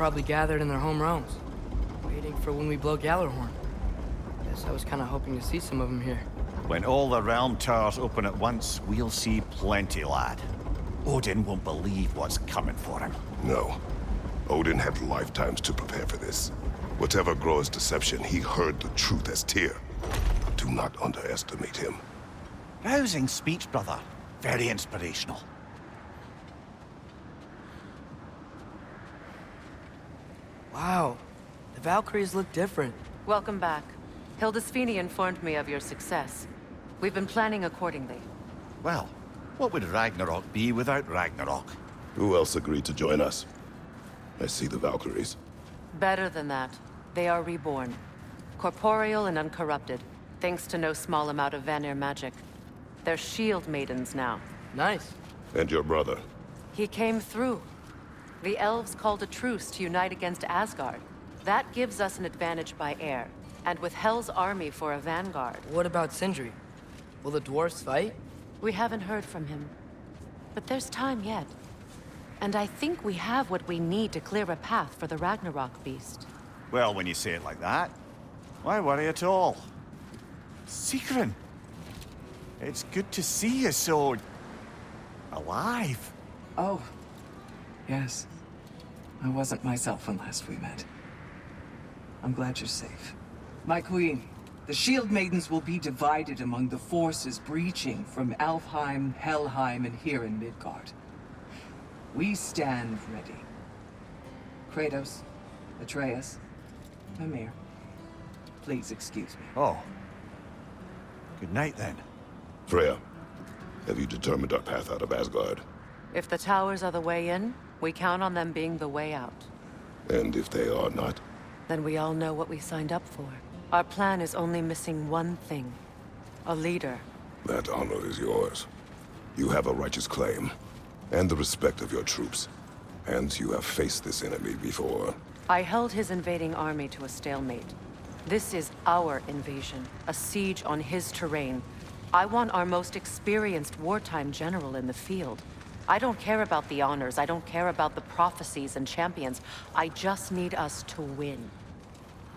probably gathered in their home realms, waiting for when we blow Gallarhorn. Guess I was kind of hoping to see some of them here. When all the realm towers open at once, we'll see plenty, lad. Odin won't believe what's coming for him. No. Odin had lifetimes to prepare for this. Whatever Groa's deception, he heard the truth as Tyr. Do not underestimate him. Rousing speech, brother. Very inspirational. Wow, the Valkyries look different. Welcome back. Hildisvini informed me of your success. We've been planning accordingly. Well, what would Ragnarok be without Ragnarok? Who else agreed to join us? I see the Valkyries. Better than that. They are reborn. Corporeal and uncorrupted, thanks to no small amount of Vanir magic. They're shield maidens now. Nice. And your brother. He came through. The elves called a truce to unite against Asgard. That gives us an advantage by air, and with Hel's army for a vanguard. What about Sindri? Will the dwarves fight? We haven't heard from him. But there's time yet. And I think we have what we need to clear a path for the Ragnarok beast. Well, when you say it like that, why worry at all? Sigrun! It's good to see you so... alive. Oh, yes. I wasn't myself when last we met. I'm glad you're safe. My queen, the Shield Maidens will be divided among the forces breaching from Alfheim, Helheim, and here in Midgard. We stand ready. Kratos, Atreus, Mimir, please excuse me. Oh. Good night, then. Freya, have you determined our path out of Asgard? If the towers are the way in, we count on them being the way out. And if they are not? Then we all know what we signed up for. Our plan is only missing one thing. A leader. That honor is yours. You have a righteous claim, and the respect of your troops. And you have faced this enemy before. I held his invading army to a stalemate. This is our invasion, a siege on his terrain. I want our most experienced wartime general in the field. I don't care about the honors, I don't care about the prophecies and champions. I just need us to win.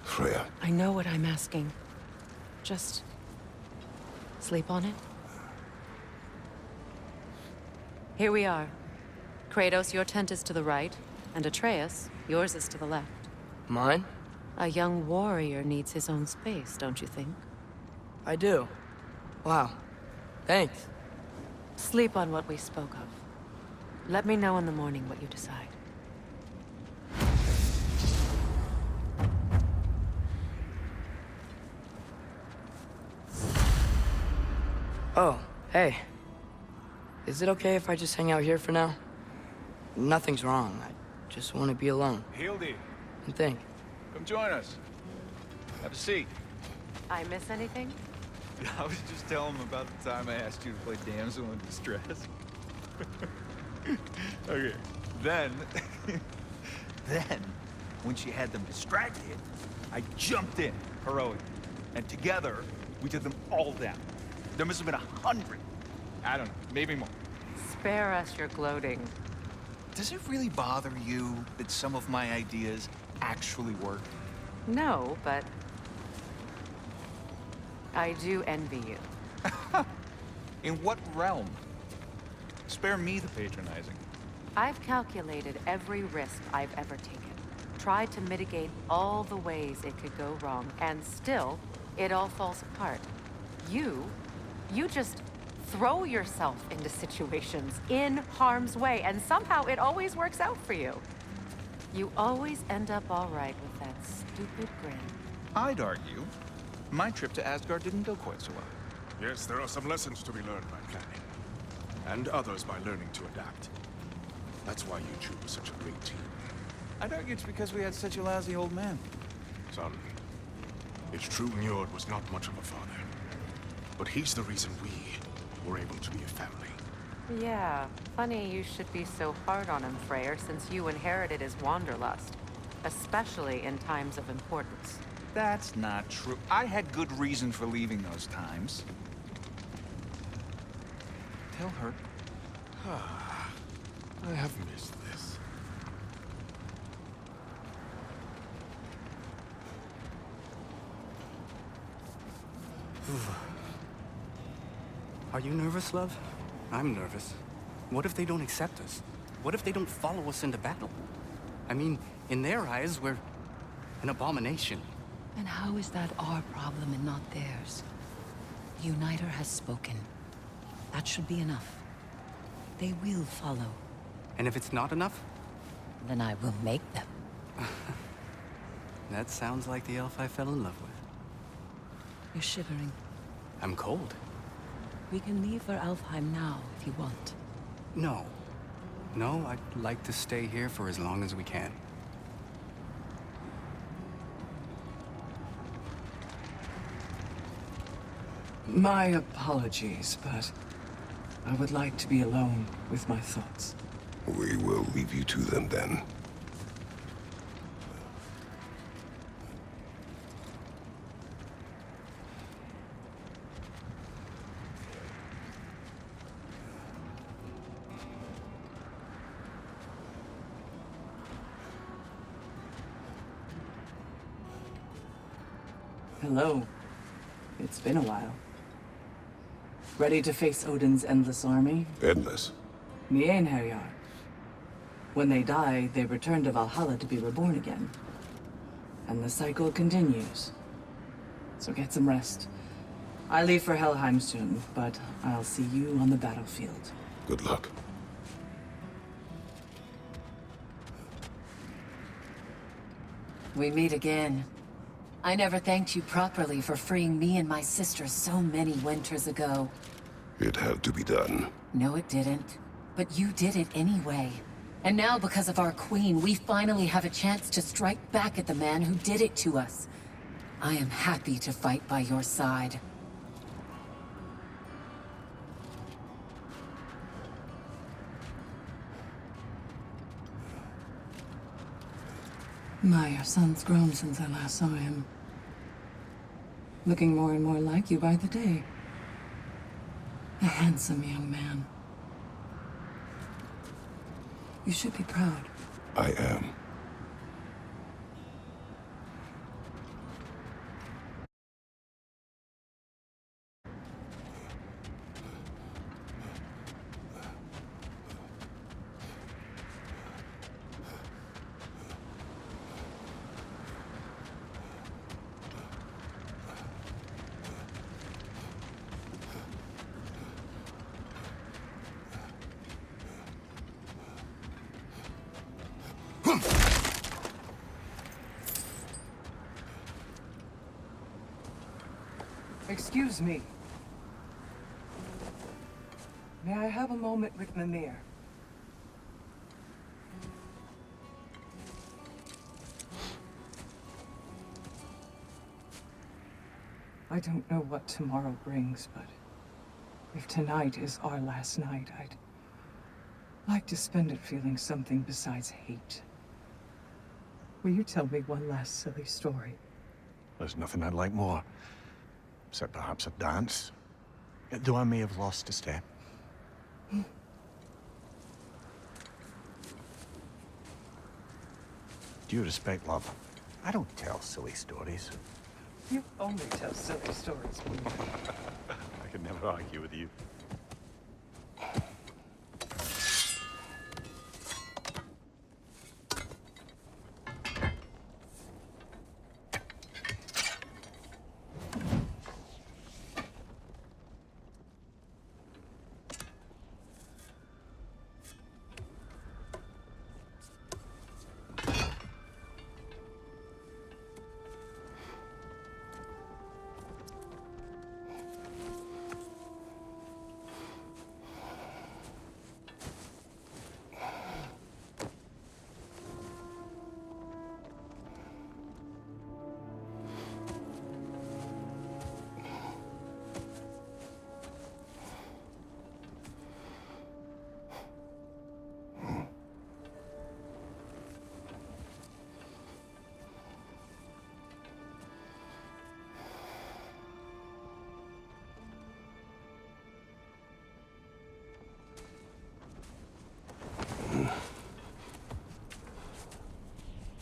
Freya. I know what I'm asking. Just... sleep on it? Here we are. Kratos, your tent is to the right, and Atreus, yours is to the left. Mine? A young warrior needs his own space, don't you think? I do. Wow. Thanks. Sleep on what we spoke of. Let me know in the morning what you decide. Oh, hey. Is it okay if I just hang out here for now? Nothing's wrong. I just want to be alone Hildy, and think. come join us. Have a seat. I miss anything? I was just telling him about the time I asked you to play damsel in distress. Okay. Then, when she had them distracted, I jumped in, heroic. And together, we took them all down. There must have been 100. I don't know, maybe more. Spare us your gloating. Does it really bother you that some of my ideas actually work? No, but... I do envy you. In what realm? Spare me the patronizing. I've calculated every risk I've ever taken. Tried to mitigate all the ways it could go wrong, and still, it all falls apart. You just throw yourself into situations in harm's way, and somehow it always works out for you. You always end up all right with that stupid grin. I'd argue my trip to Asgard didn't go quite so well. Yes, there are some lessons to be learned by planning. And others by learning to adapt. That's why you two were such a great team. I'd argue it's because we had such a lousy old man. Son, it's true Njord was not much of a father. But he's the reason we were able to be a family. Yeah, funny you should be so hard on him, Freyr, since you inherited his wanderlust. Especially in times of importance. That's not true. I had good reason for leaving those times. Tell her. I have missed this. Are you nervous, love? I'm nervous. What if they don't accept us? What if they don't follow us into battle? I mean, in their eyes, we're an abomination. And how is that our problem and not theirs? The Uniter has spoken. That should be enough. They will follow. And if it's not enough? Then I will make them. That sounds like the elf I fell in love with. You're shivering. I'm cold. We can leave for Alfheim now, if you want. No. No, I'd like to stay here for as long as we can. My apologies, but I would like to be alone with my thoughts. We will leave you to them then. Hello. It's been a while. Ready to face Odin's endless army? Endless. Mien Herjar. When they die, they return to Valhalla to be reborn again. And the cycle continues. So get some rest. I leave for Helheim soon, but I'll see you on the battlefield. Good luck. We meet again. I never thanked you properly for freeing me and my sister so many winters ago. It had to be done. No, it didn't. But you did it anyway. And now, because of our queen, we finally have a chance to strike back at the man who did it to us. I am happy to fight by your side. My son's grown since I last saw him. Looking more and more like you by the day. A handsome young man. You should be proud. I am. Excuse me. May I have a moment with Mimir? I don't know what tomorrow brings, but if tonight is our last night, I'd like to spend it feeling something besides hate. Will you tell me one last silly story? There's nothing I'd like more. Except perhaps a dance. Though I may have lost a step. Due respect, love, I don't tell silly stories. You only tell silly stories. I can never argue with you.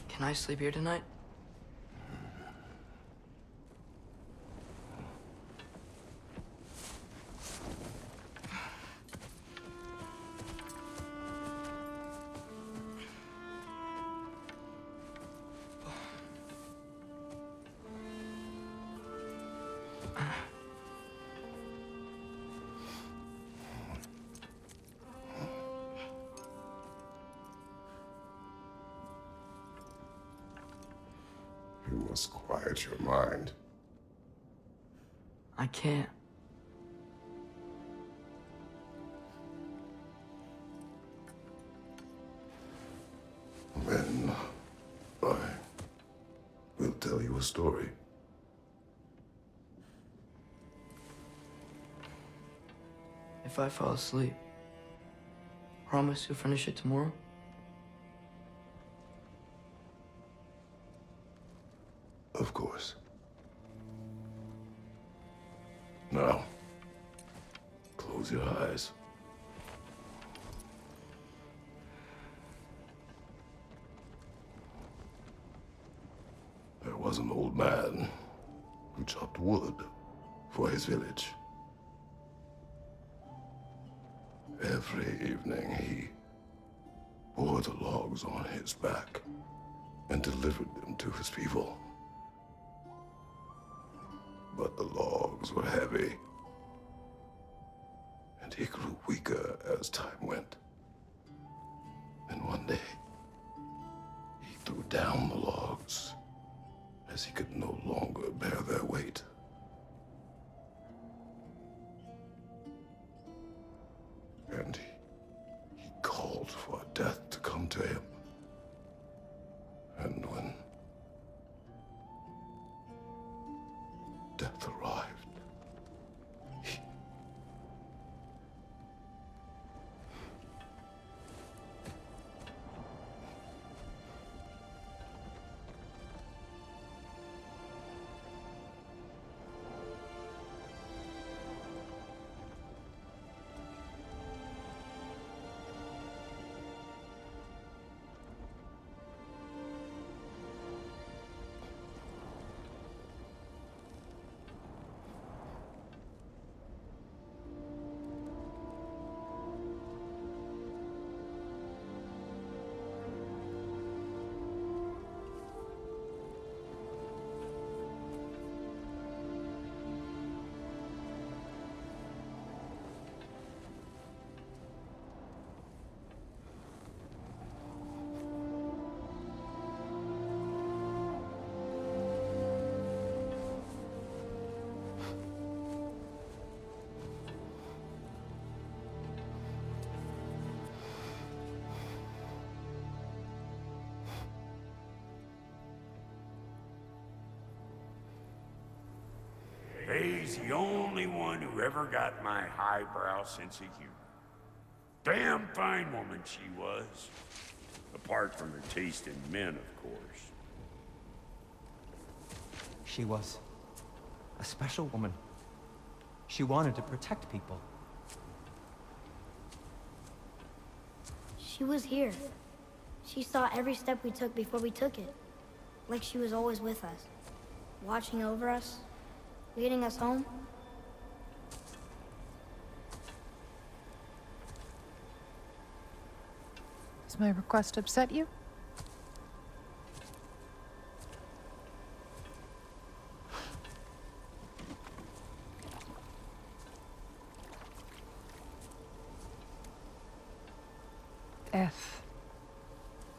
Can I sleep here tonight? You must quiet your mind. I can't. Then I will tell you a story. If I fall asleep, promise you'll finish it tomorrow? Of course. Now, close your eyes. There was an old man who chopped wood for his village. Every evening he bore the logs on his back and delivered them to his people. But the logs were heavy, and he grew weaker as time went. And one day, he threw down the logs as he could no longer bear their weight. And he called for death to come to him. And when death arrived, He's the only one who ever got my highbrow sense of humor. Damn fine woman she was. Apart from her taste in men, of course. She was a special woman. She wanted to protect people. She was here. She saw every step we took before we took it. Like she was always with us. Watching over us. Leading us home. Does my request upset you? Death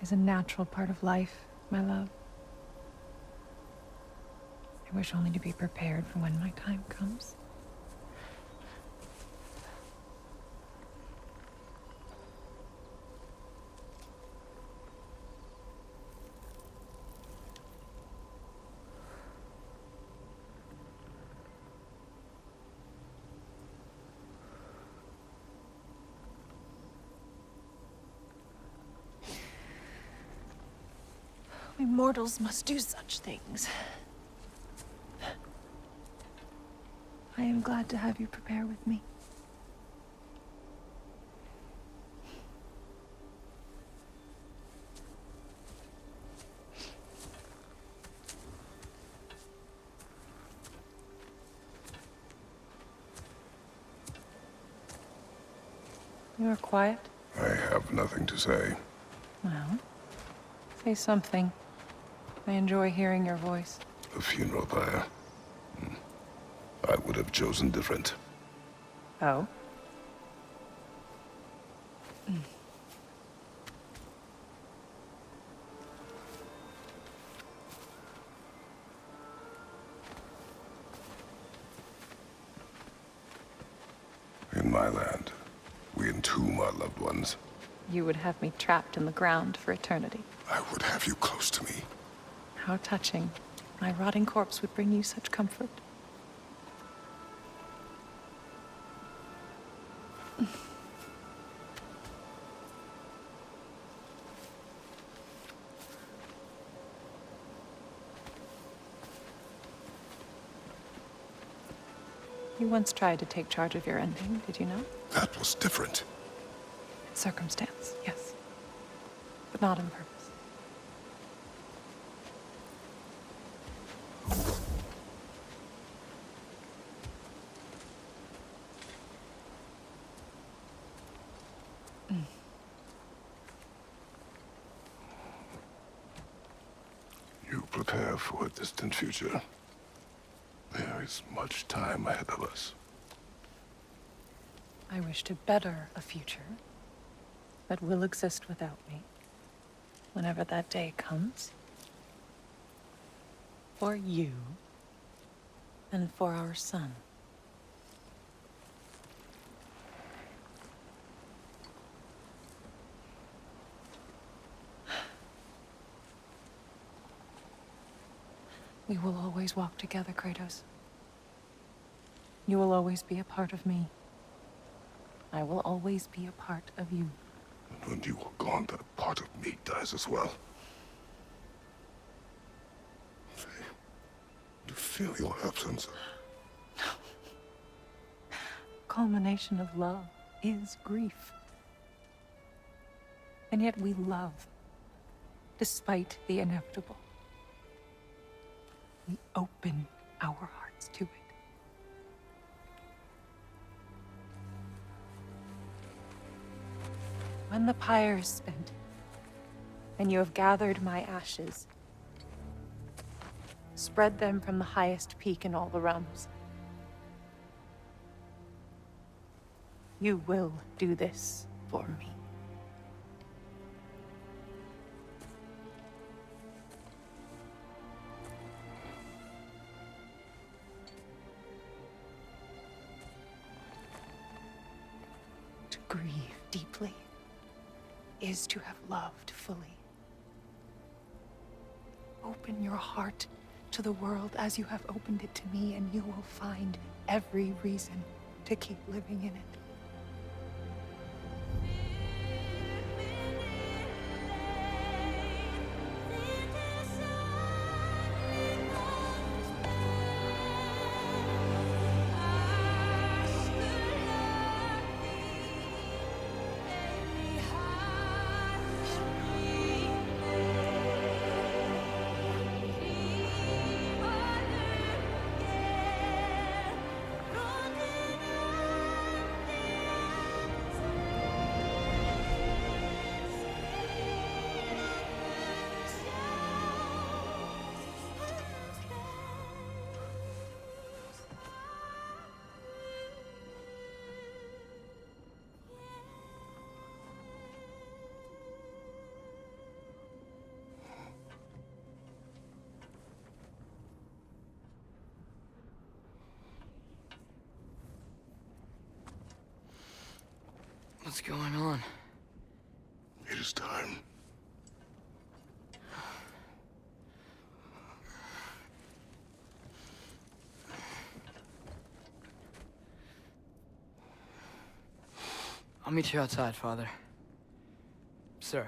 is a natural part of life, my love. I wish only to be prepared for when my time comes. We mortals must do such things. I am glad to have you prepare with me. You are quiet? I have nothing to say. Well, say something. I enjoy hearing your voice. A funeral pyre. I would have chosen different. Oh? loved ones. You would have me trapped in the ground for eternity. I would have you close to me. How touching. My rotting corpse would bring you such comfort. You once tried to take charge of your ending, did you know? That was different. Circumstance, yes. But not on purpose. You prepare for a distant future. There is much time ahead of us. I wish to better a future that will exist without me, whenever that day comes. For you, and for our son. We will always walk together, Kratos. You will always be a part of me. I will always be a part of you. And when you are gone, that part of me dies as well. To feel your absence. Culmination of love is grief. And yet we love, despite the inevitable. We open our hearts to it. When the pyre is spent, and you have gathered my ashes, spread them from the highest peak in all the realms. You will do this for me. To grieve deeply is to have loved fully. Open your heart to the world as you have opened it to me, and you will find every reason to keep living in it. What's going on? It is time. I'll meet you outside, Father. Sir.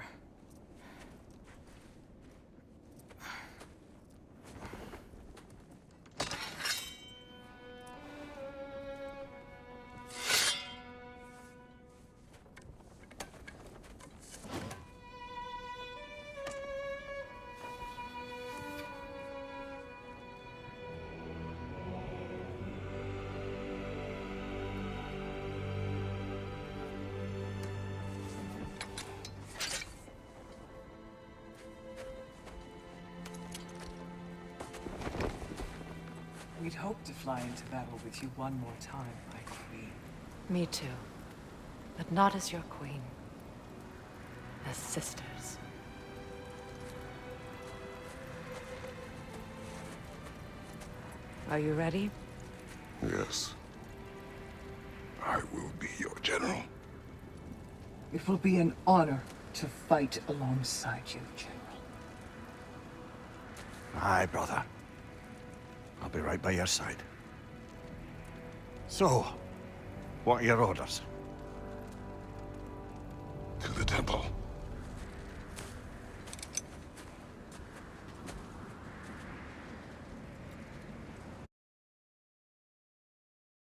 We'd hoped to fly into battle with you one more time, my queen. Me too. But not as your queen. As sisters. Are you ready? Yes. I will be your general. It will be an honor to fight alongside you, General. Aye, brother. I'll be right by your side. So, what are your orders?